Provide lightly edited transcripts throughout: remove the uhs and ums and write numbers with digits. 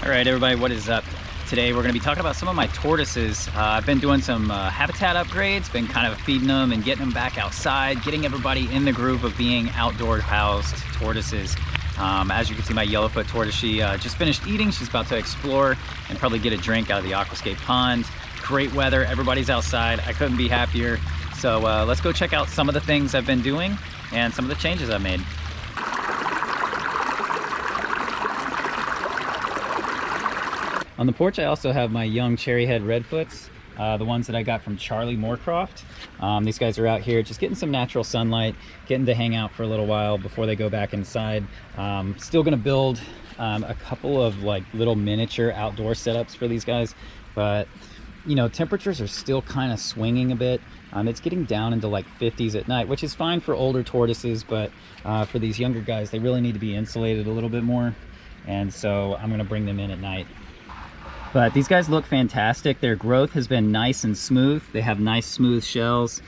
All right, everybody, what is up? Today we're going to be talking about some of my tortoises. I've been doing some habitat upgrades, been kind of feeding them and getting them back outside, getting everybody in the groove of being outdoor housed tortoises. As you can see, my yellowfoot tortoise, she just finished eating. She's about to explore and probably get a drink out of the aquascape pond. Great weather, everybody's outside. I couldn't be happier. So let's go check out some of the things I've been doing and some of the changes I've made. On the porch, I also have my young cherryhead redfoots, the ones that I got from Charlie Moorcroft. These guys are out here just getting some natural sunlight, getting to hang out for a little while before they go back inside. Still gonna build a couple of like little miniature outdoor setups for these guys, but you know, temperatures are still kind of swinging a bit. It's getting down into like 50s at night, which is fine for older tortoises, but for these younger guys, they really need to be insulated a little bit more. And so I'm gonna bring them in at night. But these guys look fantastic. Their growth has been nice and smooth. They have nice smooth shells,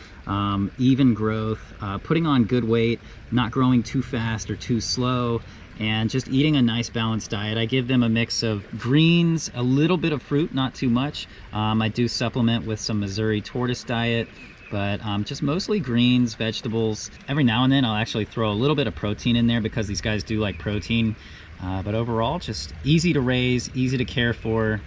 even growth, putting on good weight, not growing too fast or too slow, and just eating a nice balanced diet. I give them a mix of greens, a little bit of fruit, not too much. I do supplement with some Missouri tortoise diet, but just mostly greens, vegetables. Every now and then I'll actually throw a little bit of protein in there because these guys do like protein. But overall, just easy to raise, easy to care for,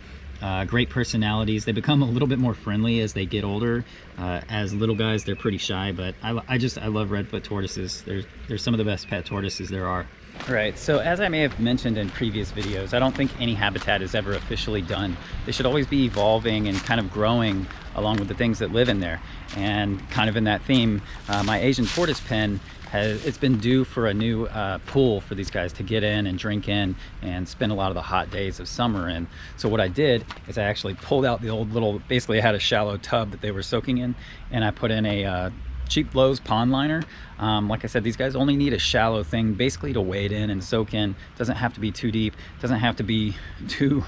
great personalities. They become a little bit more friendly as they get older. As little guys, they're pretty shy, but I love redfoot tortoises. They're some of the best pet tortoises there are. All right, so as I may have mentioned in previous videos, I don't think any habitat is ever officially done. They should always be evolving and kind of growing along with the things that live in there. And kind of in that theme, my Asian tortoise pen, it's been due for a new pool for these guys to get in and drink in and spend a lot of the hot days of summer in. So what I did is I actually pulled out the old little, basically I had a shallow tub that they were soaking in, and I put in a cheap Lowe's pond liner. Like I said, these guys only need a shallow thing basically to wade in and soak in. Doesn't have to be too deep, doesn't have to be too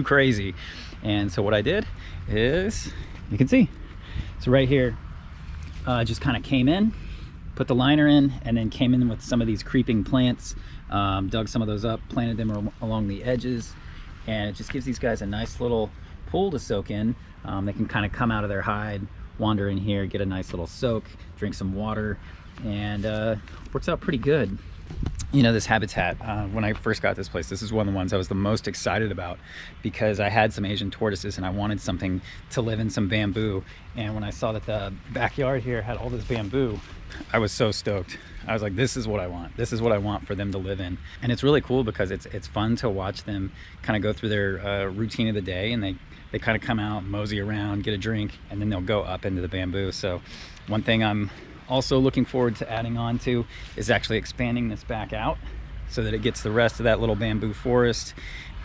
crazy. And so what I did is, you can see, so right here, just kind of came in, put the liner in, and then came in with some of these creeping plants, dug some of those up, planted them along the edges, and it just gives these guys a nice little pool to soak in. They can kind of come out of their hide, wander in here, get a nice little soak, drink some water, and works out pretty good. You know, this habitat, when I first got this place, this is one of the ones I was the most excited about because I had some Asian tortoises and I wanted something to live in some bamboo. And when I saw that the backyard here had all this bamboo, I was so stoked. I was like, this is what I want. This is what I want for them to live in. And it's really cool because it's fun to watch them kind of go through their routine of the day, and they kind of come out, mosey around, get a drink, and then they'll go up into the bamboo. So one thing I'm also looking forward to adding on to is actually expanding this back out so that it gets the rest of that little bamboo forest,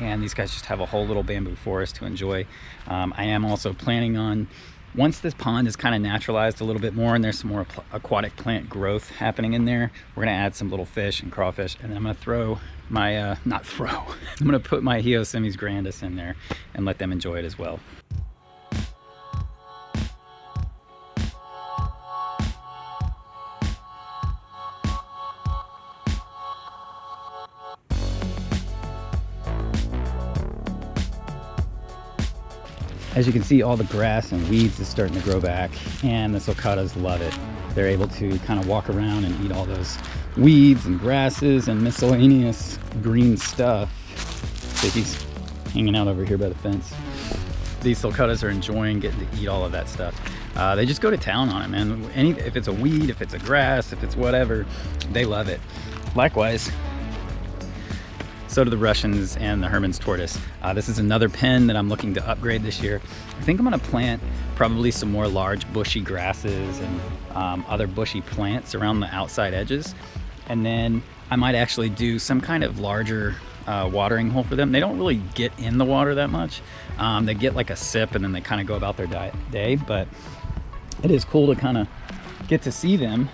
and these guys just have a whole little bamboo forest to enjoy. I am also planning on, once this pond is kind of naturalized a little bit more and there's some more aquatic plant growth happening in there, we're going to add some little fish and crawfish, and then I'm going to throw my I'm going to put my Hyosemis grandis in there and let them enjoy it as well. As you can see, all the grass and weeds is starting to grow back, and the sulcatas love it. They're able to kind of walk around and eat all those weeds and grasses and miscellaneous green stuff. So he's hanging out over here by the fence. These sulcatas are enjoying getting to eat all of that stuff. They just go to town on it, man. If it's a weed, if it's a grass, if it's whatever, they love it. Likewise, so do the Russians and the Hermann's tortoise. This is another pen that I'm looking to upgrade this year. I think I'm gonna plant probably some more large bushy grasses and other bushy plants around the outside edges. And then I might actually do some kind of larger watering hole for them. They don't really get in the water that much. They get like a sip and then they kind of go about their day, but it is cool to kind of get to see them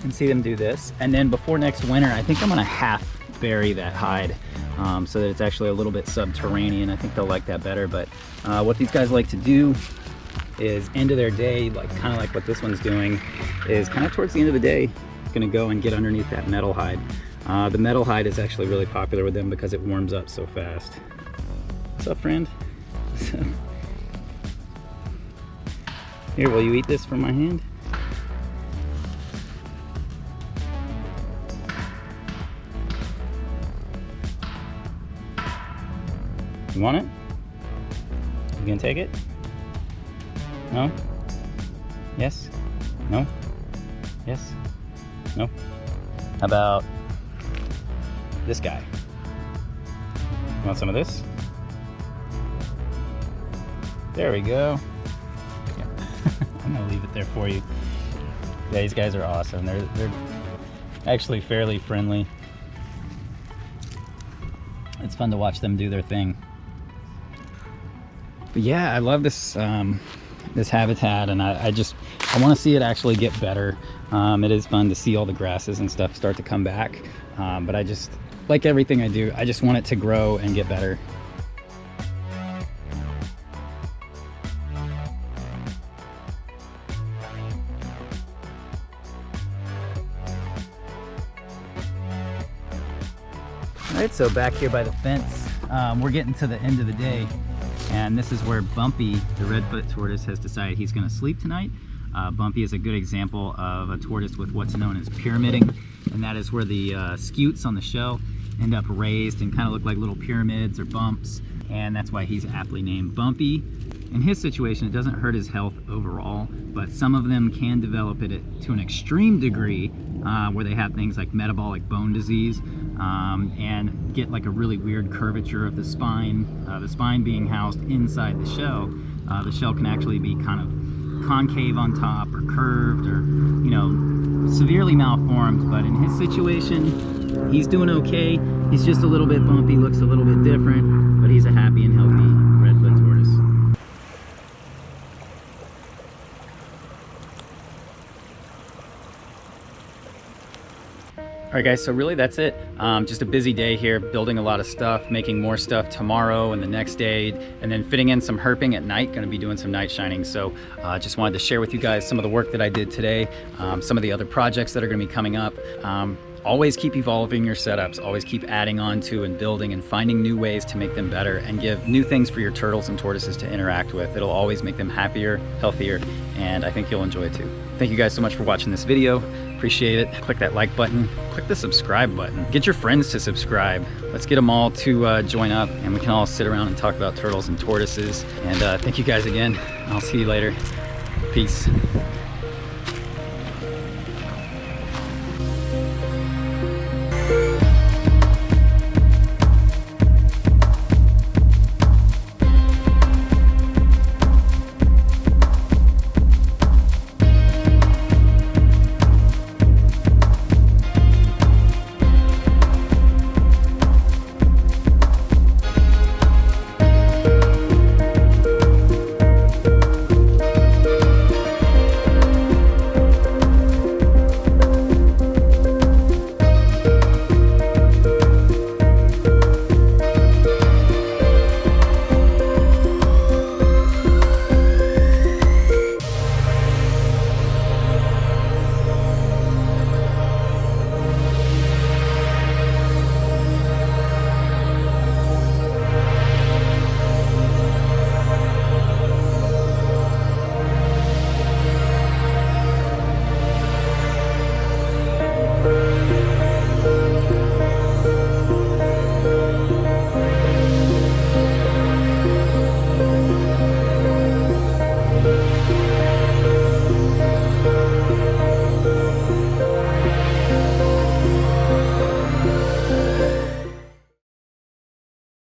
and see them do this. And then before next winter, I think I'm gonna half bury that hide so that it's actually a little bit subterranean. I think they'll like that better. But what these guys like to do is end of their day, like kind of like what this one's doing, is kind of towards the end of the day, it's gonna go and get underneath that metal hide. The metal hide is actually really popular with them because it warms up so fast. What's up, friend? Here, will you eat this from my hand? You want it? You gonna take it? No? Yes? No? Yes? No? How about this guy? You want some of this? There we go. Yeah. I'm gonna leave it there for you. Yeah, these guys are awesome. They're actually fairly friendly. It's fun to watch them do their thing. But yeah, I love this this habitat, and I want to see it actually get better. It is fun to see all the grasses and stuff start to come back, but I just, like everything I do, I just want it to grow and get better. All right, so back here by the fence, we're getting to the end of the day. And this is where Bumpy, the redfoot tortoise, has decided he's going to sleep tonight. Bumpy is a good example of a tortoise with what's known as pyramiding, and that is where the scutes on the shell end up raised and kind of look like little pyramids or bumps, and that's why he's aptly named Bumpy. In his situation, it doesn't hurt his health overall, but some of them can develop it to an extreme degree where they have things like metabolic bone disease and get like a really weird curvature of the spine being housed inside the shell. The shell can actually be kind of concave on top or curved or, you know, severely malformed, but in his situation, he's doing okay. He's just a little bit bumpy, looks a little bit different, but he's a happy and healthy redfoot tortoise. All right, guys, so really that's it. Just a busy day here, building a lot of stuff, making more stuff tomorrow and the next day, and then fitting in some herping at night. Going to be doing some night shining. So just wanted to share with you guys some of the work that I did today, some of the other projects that are going to be coming up. Always keep evolving your setups, always keep adding on to and building and finding new ways to make them better and give new things for your turtles and tortoises to interact with. It'll always make them happier, healthier, and I think you'll enjoy it too. Thank you guys so much for watching this video. Appreciate it. Click that like button, click the subscribe button. Get your friends to subscribe. Let's get them all to join up, and we can all sit around and talk about turtles and tortoises. And thank you guys again. I'll see you later. Peace.